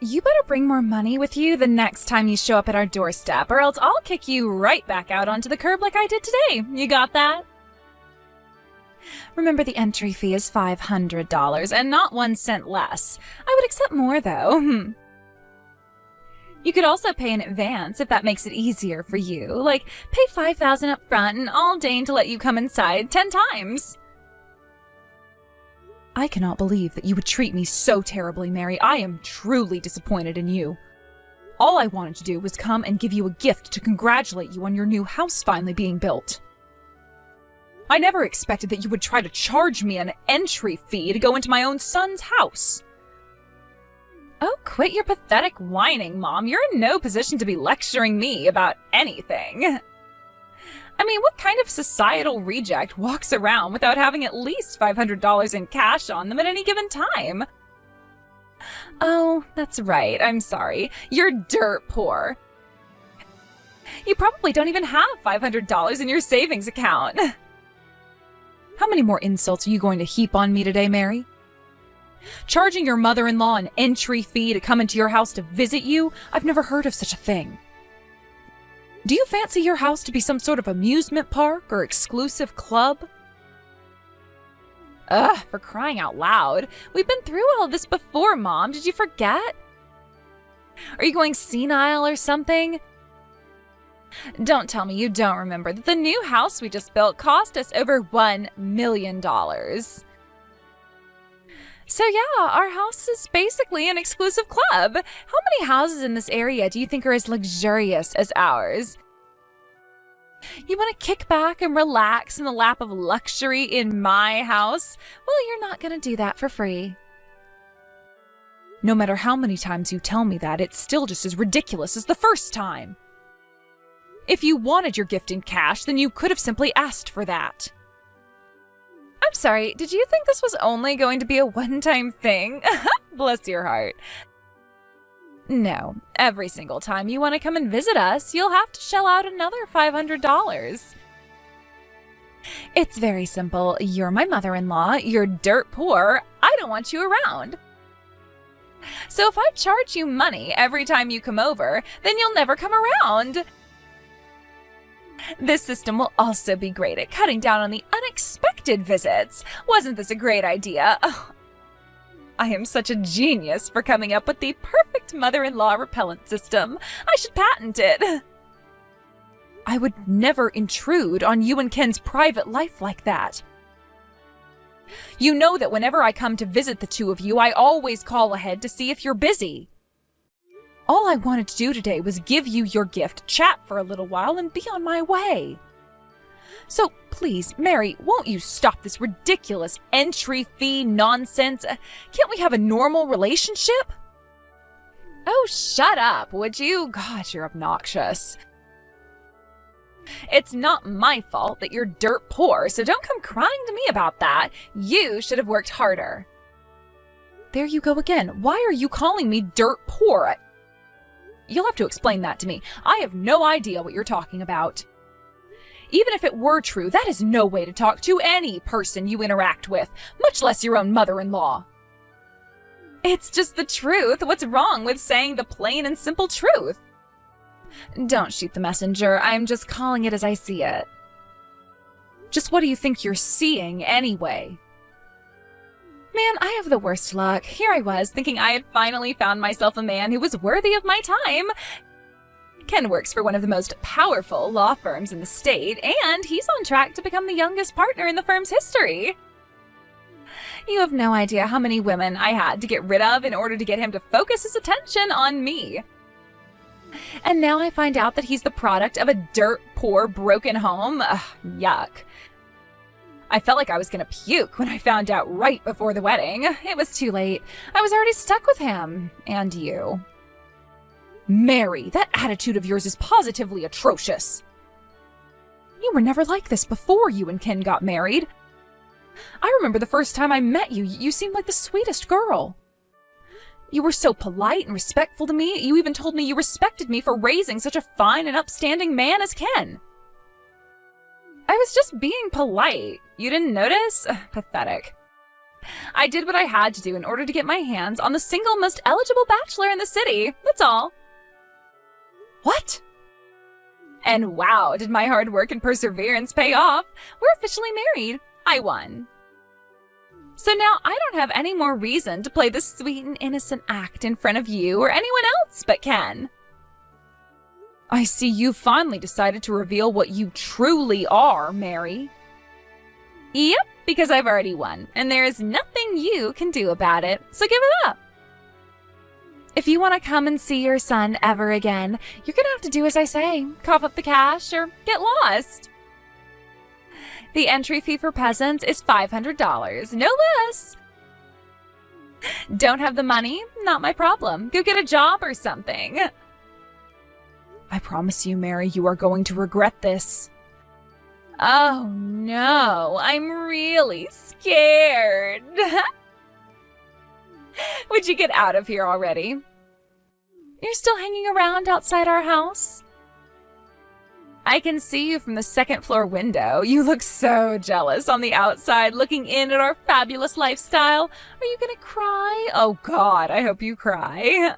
You better bring more money with you the next time you show up at our doorstep, or else I'll kick you right back out onto the curb like I did today. You got that? Remember, the entry fee is $500 and not 1 cent less. I would accept more, though. You could also pay in advance if that makes it easier for you. Like, pay $5,000 up front and I'll deign to let you come inside 10 times. I cannot believe that you would treat me so terribly, Mary. I am truly disappointed in you. All I wanted to do was come and give you a gift to congratulate you on your new house finally being built. I never expected that you would try to charge me an entry fee to go into my own son's house. Oh, quit your pathetic whining, Mom. You're in no position to be lecturing me about anything. I mean, what kind of societal reject walks around without having at least $500 in cash on them at any given time? Oh, that's right. I'm sorry. You're dirt poor. You probably don't even have $500 in your savings account. How many more insults are you going to heap on me today, Mary? Charging your mother-in-law an entry fee to come into your house to visit you? I've never heard of such a thing. Do you fancy your house to be some sort of amusement park or exclusive club? Ugh, for crying out loud. We've been through all this before, Mom. Did you forget? Are you going senile or something? Don't tell me you don't remember that the new house we just built cost us over $1 million. So yeah, our house is basically an exclusive club. How many houses in this area do you think are as luxurious as ours? You want to kick back and relax in the lap of luxury in my house? Well, you're not going to do that for free. No matter how many times you tell me that, it's still just as ridiculous as the first time. If you wanted your gift in cash, then you could have simply asked for that. I'm sorry, did you think this was only going to be a one-time thing? Bless your heart. No, every single time you want to come and visit us, you'll have to shell out another $500. It's very simple. You're my mother-in-law, you're dirt poor, I don't want you around. So if I charge you money every time you come over, then you'll never come around. This system will also be great at cutting down on the unexpected visits. Wasn't this a great idea? Oh, I am such a genius for coming up with the perfect mother-in-law repellent system. I should patent it. I would never intrude on you and Ken's private life like that. You know that whenever I come to visit the two of you, I always call ahead to see if you're busy. All I wanted to do today was give you your gift, chat for a little while, and be on my way. So please, Mary, won't you stop this ridiculous entry fee nonsense? Can't we have a normal relationship? Oh, shut up, would you? God, you're obnoxious. It's not my fault that you're dirt poor, so don't come crying to me about that. You should have worked harder. There you go again. Why are you calling me dirt poor? You'll have to explain that to me. I have no idea what you're talking about. Even if it were true, that is no way to talk to any person you interact with, much less your own mother-in-law. It's just the truth. What's wrong with saying the plain and simple truth? Don't shoot the messenger. I'm just calling it as I see it. Just what do you think you're seeing anyway? Man, I have the worst luck. Here I was, thinking I had finally found myself a man who was worthy of my time. Ken works for one of the most powerful law firms in the state, and he's on track to become the youngest partner in the firm's history. You have no idea how many women I had to get rid of in order to get him to focus his attention on me. And now I find out that he's the product of a dirt poor, broken home. Ugh, yuck. I felt like I was gonna puke when I found out right before the wedding. It was too late. I was already stuck with him. And you. Mary, that attitude of yours is positively atrocious. You were never like this before you and Ken got married. I remember the first time I met you, you seemed like the sweetest girl. You were so polite and respectful to me. You even told me you respected me for raising such a fine and upstanding man as Ken. I was just being polite. You didn't notice? Pathetic. I did what I had to do in order to get my hands on the single most eligible bachelor in the city. That's all. What? And wow, did my hard work and perseverance pay off. We're officially married. I won. So now I don't have any more reason to play this sweet and innocent act in front of you or anyone else but Ken. I see you finally decided to reveal what you truly are, Mary. Yep, because I've already won, and there is nothing you can do about it, so give it up. If you want to come and see your son ever again, you're going to have to do as I say, cough up the cash or get lost. The entry fee for peasants is $500, no less. Don't have the money? Not my problem. Go get a job or something. I promise you, Mary, you are going to regret this. Oh no, I'm really scared. Would you get out of here already? You're still hanging around outside our house? I can see you from the second floor window. You look so jealous on the outside, looking in at our fabulous lifestyle. Are you gonna cry? Oh God, I hope you cry.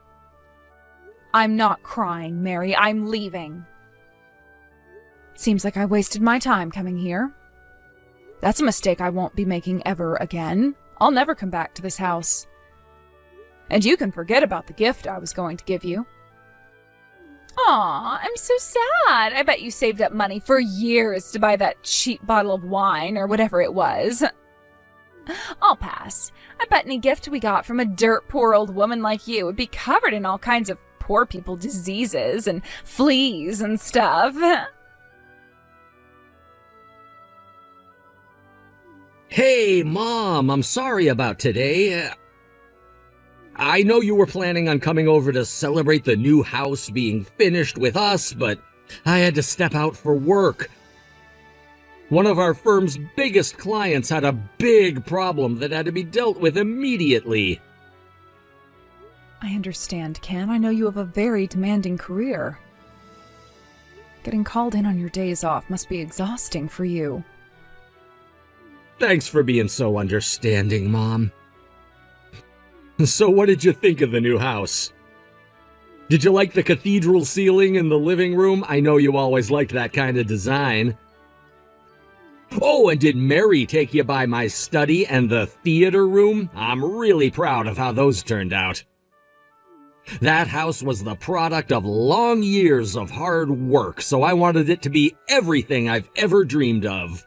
I'm not crying, Mary. I'm leaving. Seems like I wasted my time coming here. That's a mistake I won't be making ever again. I'll never come back to this house. And you can forget about the gift I was going to give you. Aw, I'm so sad. I bet you saved up money for years to buy that cheap bottle of wine or whatever it was. I'll pass. I bet any gift we got from a dirt poor old woman like you would be covered in all kinds of poor people diseases and fleas and stuff. Hey, Mom, I'm sorry about today. I know you were planning on coming over to celebrate the new house being finished with us, but I had to step out for work. One of our firm's biggest clients had a big problem that had to be dealt with immediately. I understand, Ken. I know you have a very demanding career. Getting called in on your days off must be exhausting for you. Thanks for being so understanding, Mom. So what did you think of the new house? Did you like the cathedral ceiling in the living room? I know you always liked that kind of design. Oh, and did Mary take you by my study and the theater room? I'm really proud of how those turned out. That house was the product of long years of hard work, so I wanted it to be everything I've ever dreamed of.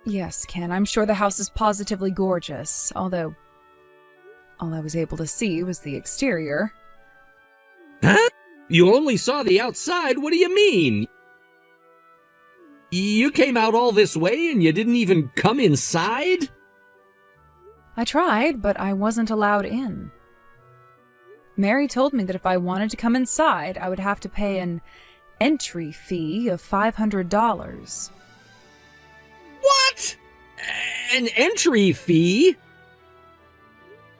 Yes, Ken, I'm sure the house is positively gorgeous, although all I was able to see was the exterior. Huh? You only saw the outside? What do you mean? You came out all this way and you didn't even come inside? I tried, but I wasn't allowed in. Mary told me that if I wanted to come inside, I would have to pay an entry fee of $500. What? An entry fee?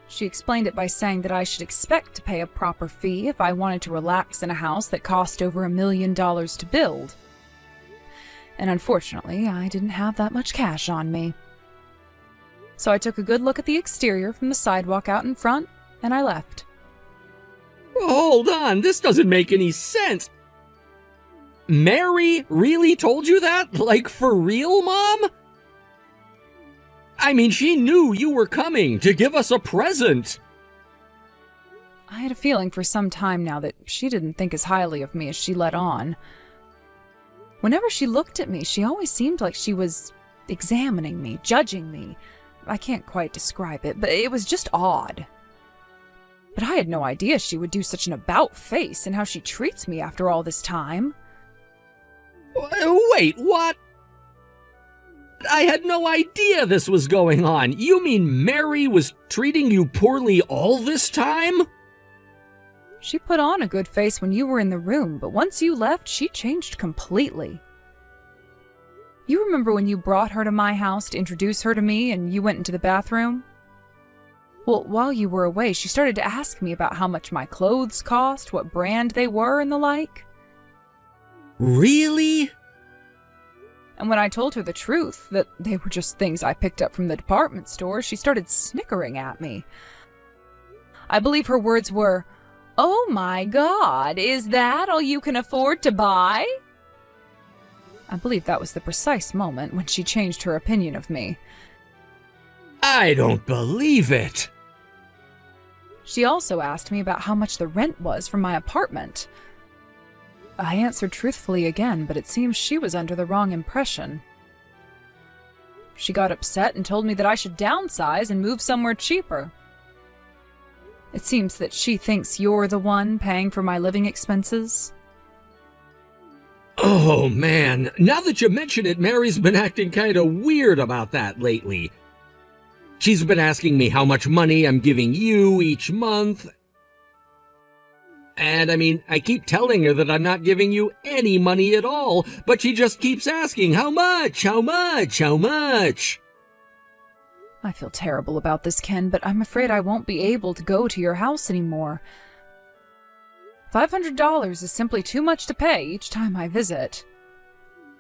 She explained it by saying that I should expect to pay a proper fee if I wanted to relax in a house that cost over $1 million to build. And unfortunately, I didn't have that much cash on me. So I took a good look at the exterior from the sidewalk out in front, and I left. Hold on, this doesn't make any sense. Mary really told you that? Like, for real, Mom? I mean, she knew you were coming to give us a present. I had a feeling for some time now that she didn't think as highly of me as she let on. Whenever she looked at me, she always seemed like she was examining me, judging me. I can't quite describe it, but it was just odd. But I had no idea she would do such an about-face in how she treats me after all this time. Wait, what? I had no idea this was going on. You mean Mary was treating you poorly all this time? She put on a good face when you were in the room, but once you left, she changed completely. You remember when you brought her to my house to introduce her to me and you went into the bathroom? Well, while you were away, she started to ask me about how much my clothes cost, what brand they were, and the like. Really? And when I told her the truth, that they were just things I picked up from the department store, she started snickering at me. I believe her words were, "Oh my God, is that all you can afford to buy?" I believe that was the precise moment when she changed her opinion of me. I don't believe it. She also asked me about how much the rent was for my apartment. I answered truthfully again, but it seems she was under the wrong impression. She got upset and told me that I should downsize and move somewhere cheaper. It seems that she thinks you're the one paying for my living expenses. Oh man, now that you mention it, Mary's been acting kind of weird about that lately. She's been asking me how much money I'm giving you each month. And I keep telling her that I'm not giving you any money at all, but she just keeps asking, how much, how much, how much? I feel terrible about this, Ken, but I'm afraid I won't be able to go to your house anymore. $500 is simply too much to pay each time I visit.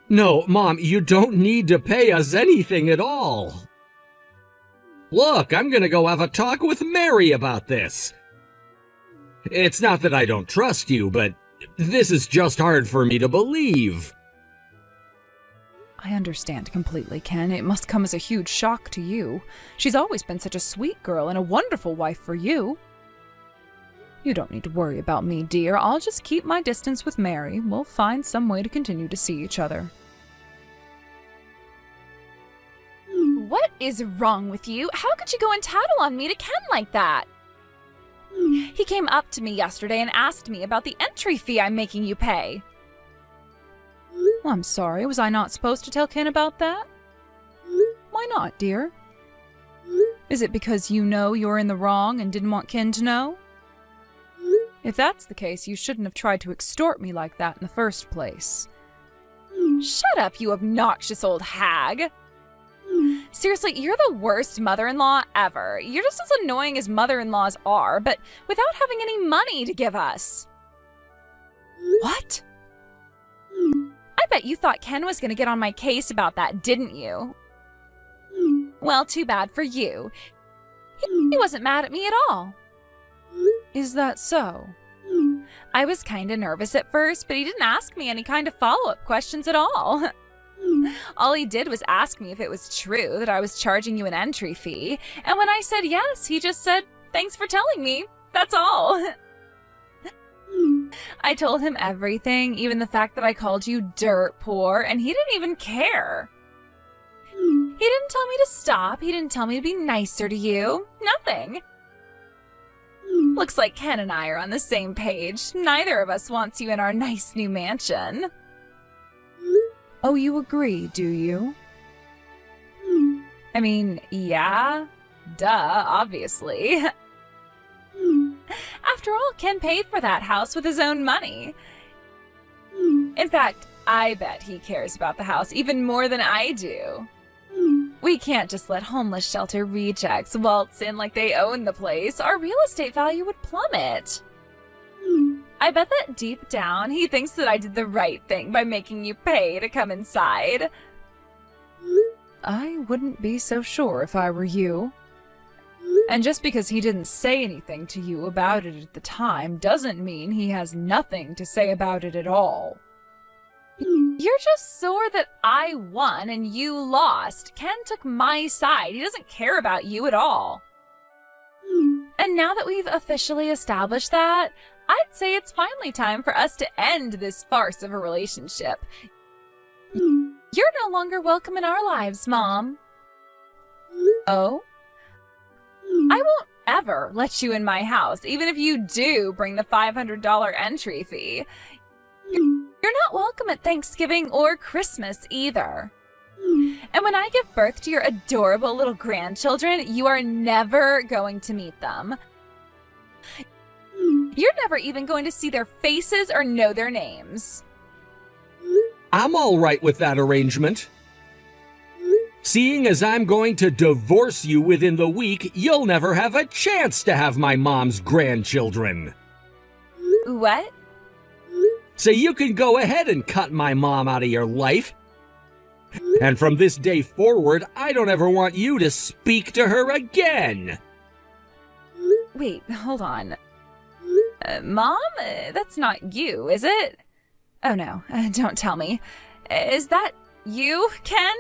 No, Mom, you don't need to pay us anything at all. Look, I'm gonna go have a talk with Mary about this. It's not that I don't trust you, but this is just hard for me to believe. I understand completely, Ken. It must come as a huge shock to you. She's always been such a sweet girl and a wonderful wife for you. You don't need to worry about me, dear. I'll just keep my distance with Mary. We'll find some way to continue to see each other. What is wrong with you? How could you go and tattle on me to Ken like that? He came up to me yesterday and asked me about the entry fee I'm making you pay. Well, I'm sorry. Was I not supposed to tell Ken about that? Why not, dear? Is it because you know you're in the wrong and didn't want Ken to know? If that's the case, you shouldn't have tried to extort me like that in the first place. Shut up, you obnoxious old hag. Seriously, you're the worst mother-in-law ever. You're just as annoying as mother-in-laws are, but without having any money to give us. What? I bet you thought Ken was going to get on my case about that, didn't you? Well, too bad for you. He wasn't mad at me at all. Is that so? I was kind of nervous at first, but he didn't ask me any kind of follow-up questions at all. All he did was ask me if it was true that I was charging you an entry fee, and when I said yes, he just said, "Thanks for telling me." That's all. I told him everything, even the fact that I called you dirt poor, and he didn't even care. He didn't tell me to stop. He didn't tell me to be nicer to you. Nothing. Looks like Ken and I are on the same page. Neither of us wants you in our nice new mansion. Oh, you agree, do you? I mean, yeah. Duh, obviously. After all, Ken paid for that house with his own money. In fact, I bet he cares about the house even more than I do. We can't just let homeless shelter rejects waltz in like they own the place. Our real estate value would plummet. I bet that deep down he thinks that I did the right thing by making you pay to come inside. I wouldn't be so sure if I were you. And just because he didn't say anything to you about it at the time doesn't mean he has nothing to say about it at all. You're just sore that I won and you lost. Ken took my side. He doesn't care about you at all. And now that we've officially established that, I'd say it's finally time for us to end this farce of a relationship. You're no longer welcome in our lives, Mom. Oh? I won't ever let you in my house, even if you do bring the $500 entry fee. You're not welcome at Thanksgiving or Christmas either. And when I give birth to your adorable little grandchildren, you are never going to meet them. You're never even going to see their faces or know their names. I'm all right with that arrangement. Seeing as I'm going to divorce you within the week, you'll never have a chance to have my mom's grandchildren. What? So you can go ahead and cut my mom out of your life. And from this day forward, I don't ever want you to speak to her again. Wait, hold on. Mom? That's not you, is it? Oh no, don't tell me. Is that you, Ken?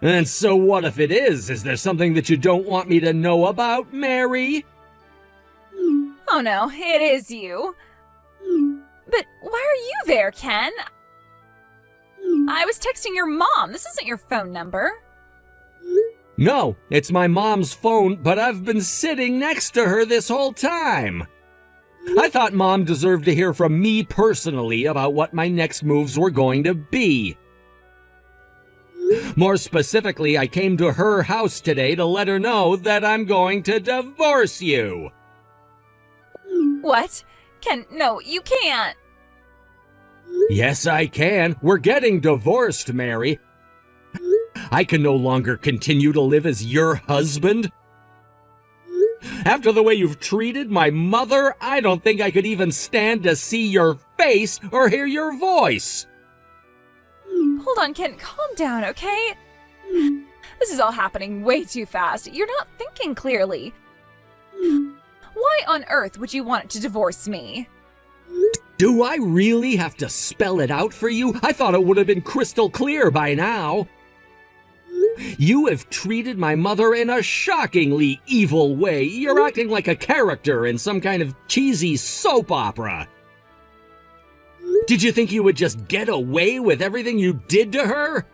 And so what if it is? Is there something that you don't want me to know about, Mary? Oh no, it is you. But why are you there, Ken? I was texting your mom. This isn't your phone number. No, it's my mom's phone, but I've been sitting next to her this whole time. I thought Mom deserved to hear from me personally about what my next moves were going to be. More specifically, I came to her house today to let her know that I'm going to divorce you. What? Ken, no, you can't. Yes, I can. We're getting divorced, Mary. I can no longer continue to live as your husband. After the way you've treated my mother, I don't think I could even stand to see your face or hear your voice. Hold on, Ken, calm down, okay? This is all happening way too fast. You're not thinking clearly. Why on earth would you want to divorce me? Do I really have to spell it out for you? I thought it would have been crystal clear by now. You have treated my mother in a shockingly evil way. You're acting like a character in some kind of cheesy soap opera. Did you think you would just get away with everything you did to her?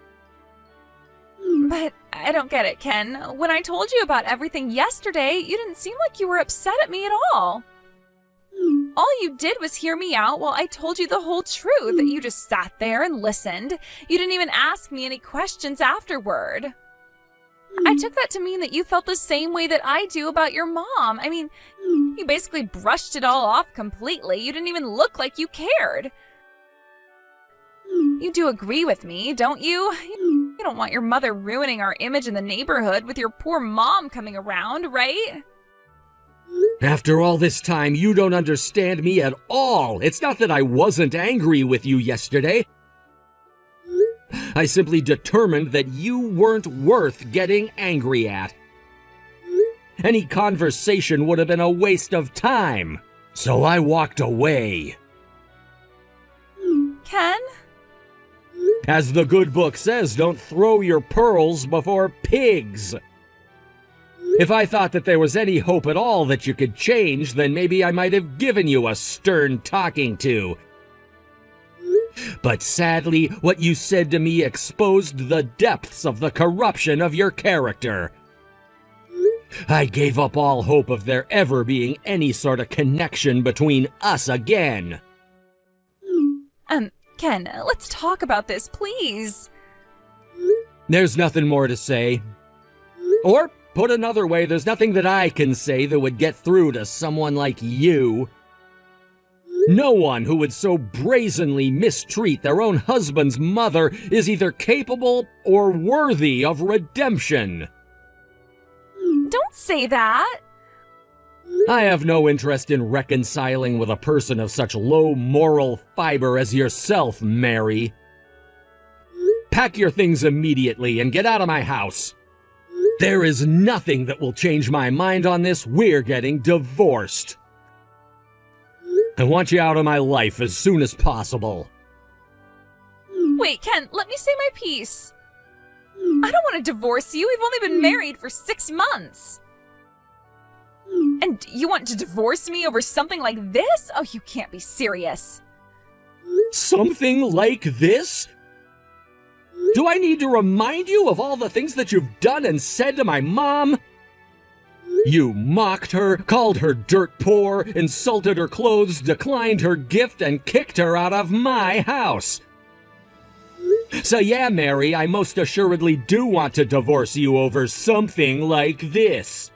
But I don't get it, Ken. When I told you about everything yesterday, you didn't seem like you were upset at me at all. All you did was hear me out while I told you the whole truth. You just sat there and listened. You didn't even ask me any questions afterward. I took that to mean that you felt the same way that I do about your mom. I mean, you basically brushed it all off completely. You didn't even look like you cared. You do agree with me, don't you? You don't want your mother ruining our image in the neighborhood with your poor mom coming around, right? After all this time, you don't understand me at all. It's not that I wasn't angry with you yesterday. I simply determined that you weren't worth getting angry at. Any conversation would have been a waste of time, so I walked away. Ken? As the good book says, don't throw your pearls before pigs. If I thought that there was any hope at all that you could change, then maybe I might have given you a stern talking to. But sadly, what you said to me exposed the depths of the corruption of your character. I gave up all hope of there ever being any sort of connection between us again. Ken, let's talk about this, please. There's nothing more to say. Or, put another way, there's nothing that I can say that would get through to someone like you. No one who would so brazenly mistreat their own husband's mother is either capable or worthy of redemption. Don't say that. I have no interest in reconciling with a person of such low moral fiber as yourself, Mary. Pack your things immediately and get out of my house. There is nothing that will change my mind on this. We're getting divorced. I want you out of my life as soon as possible. Wait, Ken, let me say my piece. I don't want to divorce you. We've only been married for 6 months. And you want to divorce me over something like this? Oh, you can't be serious. Something like this? Do I need to remind you of all the things that you've done and said to my mom? You mocked her, called her dirt poor, insulted her clothes, declined her gift, and kicked her out of my house. So yeah, Mary, I most assuredly do want to divorce you over something like this.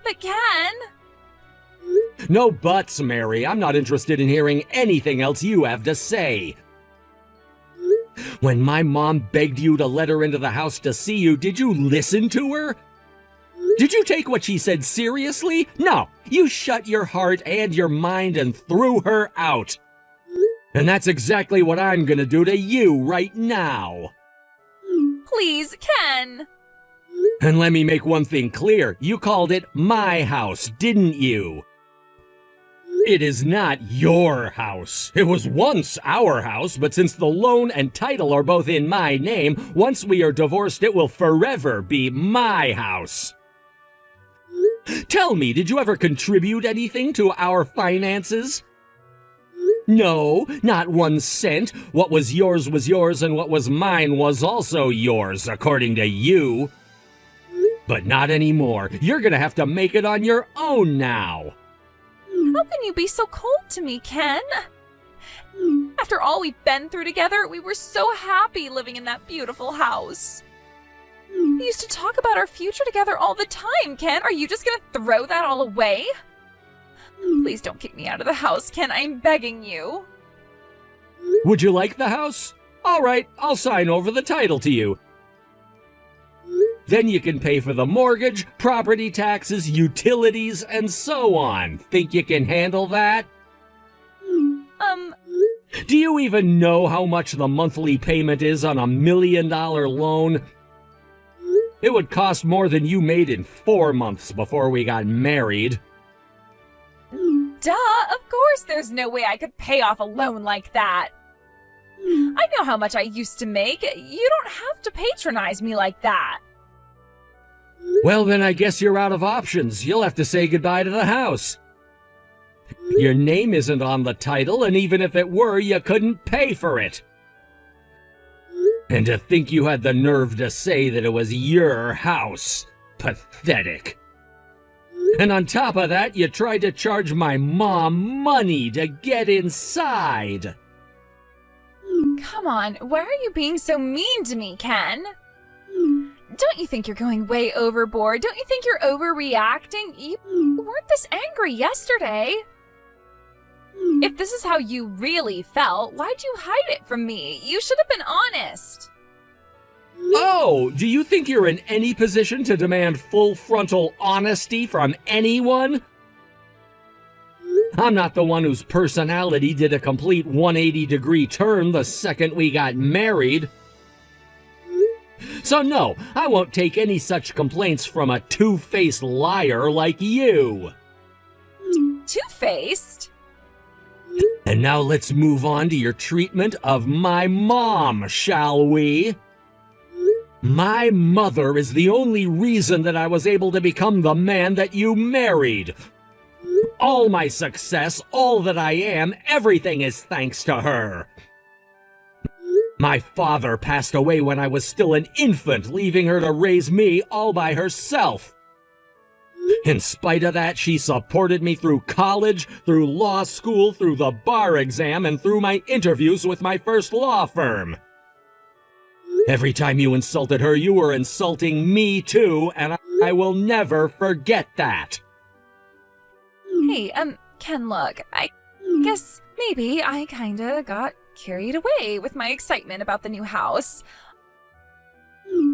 But Ken... No buts, Mary. I'm not interested in hearing anything else you have to say. When my mom begged you to let her into the house to see you, did you listen to her? Did you take what she said seriously? No, you shut your heart and your mind and threw her out. And that's exactly what I'm gonna do to you right now. Please, Ken. And let me make one thing clear. You called it my house, didn't you? It is not your house. It was once our house, but since the loan and title are both in my name, once we are divorced, it will forever be my house. Tell me, did you ever contribute anything to our finances? No, not 1 cent. What was yours, and what was mine was also yours, according to you. But not anymore. You're gonna have to make it on your own now. How can you be so cold to me, Ken? After all we've been through together, we were so happy living in that beautiful house. We used to talk about our future together all the time, Ken. Are you just gonna throw that all away? Please don't kick me out of the house, Ken. I'm begging you. Would you like the house? All right, I'll sign over the title to you. Then you can pay for the mortgage, property taxes, utilities, and so on. Think you can handle that? Do you even know how much the monthly payment is on $1 million loan? It would cost more than you made in 4 months before we got married. Duh, of course there's no way I could pay off a loan like that. I know how much I used to make. You don't have to patronize me like that. Well, then I guess you're out of options. You'll have to say goodbye to the house. Your name isn't on the title, and even if it were, you couldn't pay for it. And to think you had the nerve to say that it was your house. Pathetic. And on top of that, you tried to charge my mom money to get inside. Come on, why are you being so mean to me, Ken? Don't you think you're going way overboard? Don't you think you're overreacting? You weren't this angry yesterday. If this is how you really felt, why'd you hide it from me? You should have been honest. Oh, do you think you're in any position to demand full frontal honesty from anyone? I'm not the one whose personality did a complete 180-degree turn the second we got married. So no, I won't take any such complaints from a two-faced liar like you. Two-faced? And now let's move on to your treatment of my mom, shall we? My mother is the only reason that I was able to become the man that you married. All my success, all that I am, everything is thanks to her. My father passed away when I was still an infant, leaving her to raise me all by herself. In spite of that, she supported me through college, through law school, through the bar exam, and through my interviews with my first law firm. Every time you insulted her, you were insulting me too, and I will never forget that. Hey, Ken, look, I guess maybe I kinda got carried away with my excitement about the new house.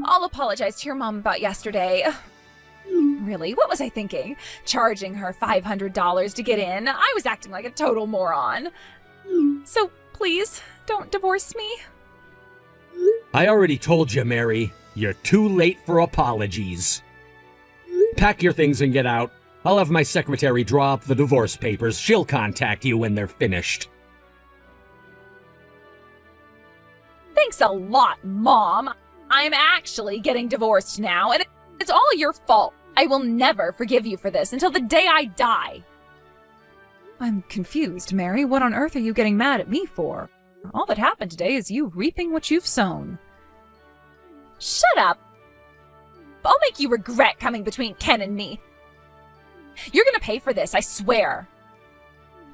I'll apologize to your mom about yesterday. Really, what was I thinking? Charging her $500 to get in? I was acting like a total moron. So please, don't divorce me. I already told you, Mary. You're too late for apologies. Pack your things and get out. I'll have my secretary draw up the divorce papers. She'll contact you when they're finished. Thanks a lot, Mom. I'm actually getting divorced now, and it's all your fault. I will never forgive you for this until the day I die. I'm confused, Mary. What on earth are you getting mad at me for? All that happened today is you reaping what you've sown. Shut up. I'll make you regret coming between Ken and me. You're gonna pay for this, I swear.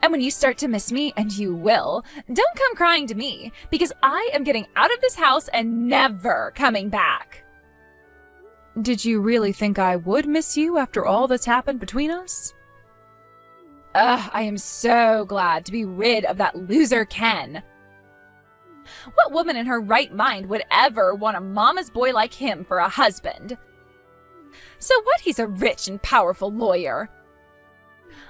And when you start to miss me, and you will, don't come crying to me, because I am getting out of this house and never coming back. Did you really think I would miss you after all that's happened between us? Ugh, I am so glad to be rid of that loser Ken. What woman in her right mind would ever want a mama's boy like him for a husband? So what, he's a rich and powerful lawyer.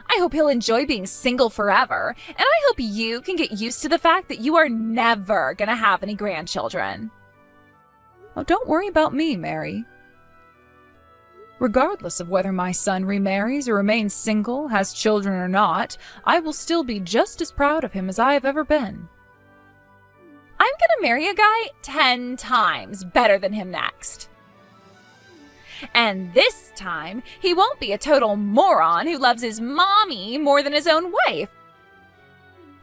I hope he'll enjoy being single forever, and I hope you can get used to the fact that you are never gonna have any grandchildren. Oh, don't worry about me, Mary. Regardless of whether my son remarries or remains single, has children or not, I will still be just as proud of him as I have ever been. I'm gonna marry a guy 10 times better than him next. And this time, he won't be a total moron who loves his mommy more than his own wife.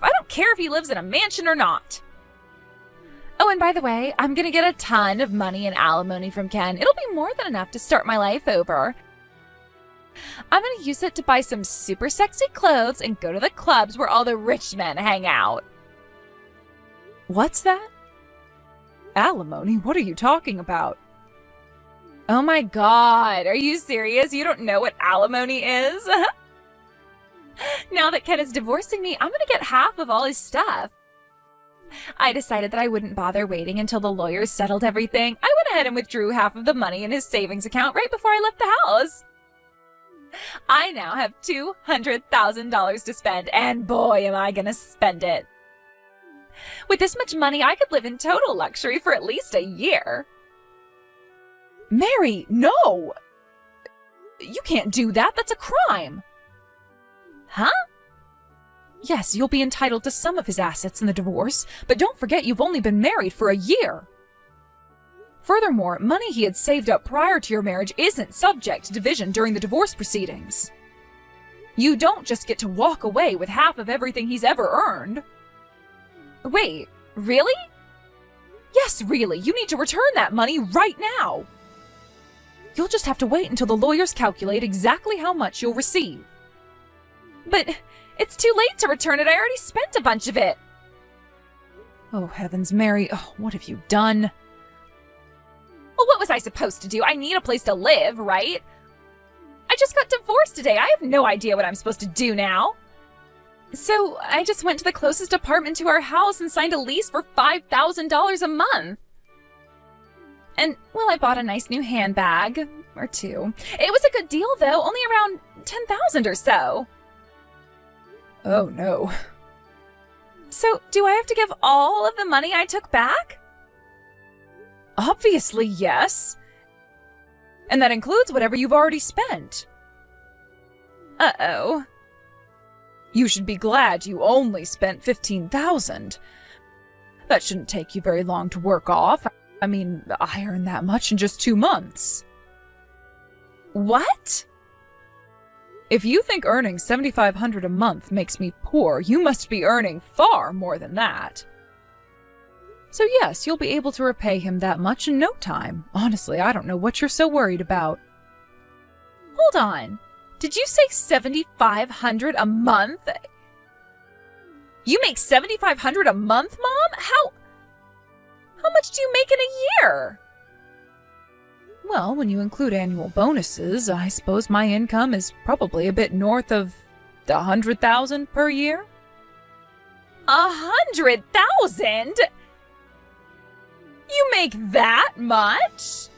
I don't care if he lives in a mansion or not. Oh, and by the way, I'm gonna get a ton of money and alimony from Ken. It'll be more than enough to start my life over. I'm gonna use it to buy some super sexy clothes and go to the clubs where all the rich men hang out. What's that? Alimony? What are you talking about? Oh my god, are you serious? You don't know what alimony is? Now that Ken is divorcing me, I'm gonna get half of all his stuff. I decided that I wouldn't bother waiting until the lawyers settled everything. I went ahead and withdrew half of the money in his savings account right before I left the house. I now have $200,000 to spend, and boy, am I gonna spend it. With this much money, I could live in total luxury for at least a year. Mary, no! You can't do that. That's a crime. Huh? Yes, you'll be entitled to some of his assets in the divorce, but don't forget you've only been married for a year. Furthermore, money he had saved up prior to your marriage isn't subject to division during the divorce proceedings. You don't just get to walk away with half of everything he's ever earned. Wait, really? Yes, really. You need to return that money right now. You'll just have to wait until the lawyers calculate exactly how much you'll receive. But it's too late to return it. I already spent a bunch of it. Oh, heavens, Mary. Oh, what have you done? Well, what was I supposed to do? I need a place to live, right? I just got divorced today. I have no idea what I'm supposed to do now. So I just went to the closest apartment to our house and signed a lease for $5,000 a month. And, well, I bought a nice new handbag, or two. It was a good deal, though, only around $10,000 or so. Oh, no. So, do I have to give all of the money I took back? Obviously, yes. And that includes whatever you've already spent. Uh-oh. You should be glad you only spent $15,000. That shouldn't take you very long to work off. I mean, I earned that much in just 2 months. What? If you think earning $7,500 a month makes me poor, you must be earning far more than that. So yes, you'll be able to repay him that much in no time. Honestly, I don't know what you're so worried about. Hold on. Did you say $7,500 a month? You make $7,500 a month, Mom? How much do you make in a year? Well, when you include annual bonuses, I suppose my income is probably a bit north of $100,000 per year. 100,000? You make that much?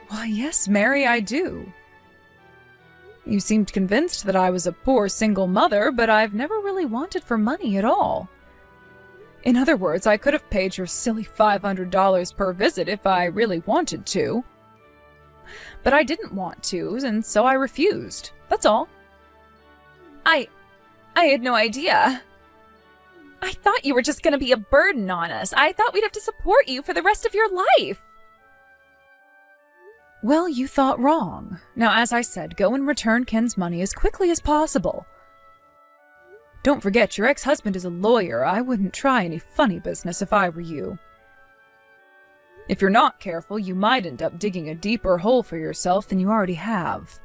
Why, yes, Mary, I do. You seemed convinced that I was a poor single mother, but I've never really wanted for money at all. In other words, I could have paid your silly $500 per visit if I really wanted to. But I didn't want to, and so I refused. That's all. I had no idea. I thought you were just going to be a burden on us. I thought we'd have to support you for the rest of your life. Well, you thought wrong. Now, as I said, go and return Ken's money as quickly as possible. Don't forget, your ex-husband is a lawyer. I wouldn't try any funny business if I were you. If you're not careful, you might end up digging a deeper hole for yourself than you already have.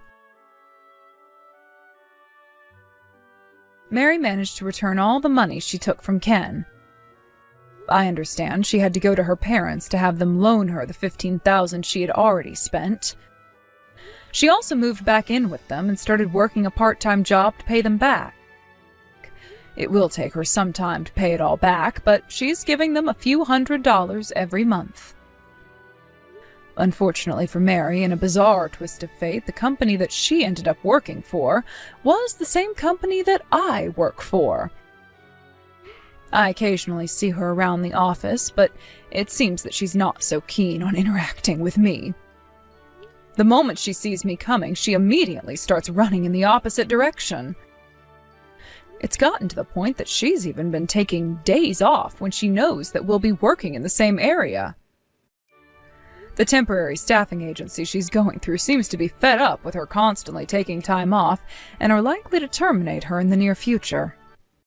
Mary managed to return all the money she took from Ken. I understand she had to go to her parents to have them loan her the $15,000 she had already spent. She also moved back in with them and started working a part-time job to pay them back. It will take her some time to pay it all back, but she's giving them a few $100s every month. Unfortunately for Mary, in a bizarre twist of fate, the company that she ended up working for was the same company that I work for. I occasionally see her around the office, but it seems that she's not so keen on interacting with me. The moment she sees me coming, she immediately starts running in the opposite direction. It's gotten to the point that she's even been taking days off when she knows that we'll be working in the same area. The temporary staffing agency she's going through seems to be fed up with her constantly taking time off and are likely to terminate her in the near future.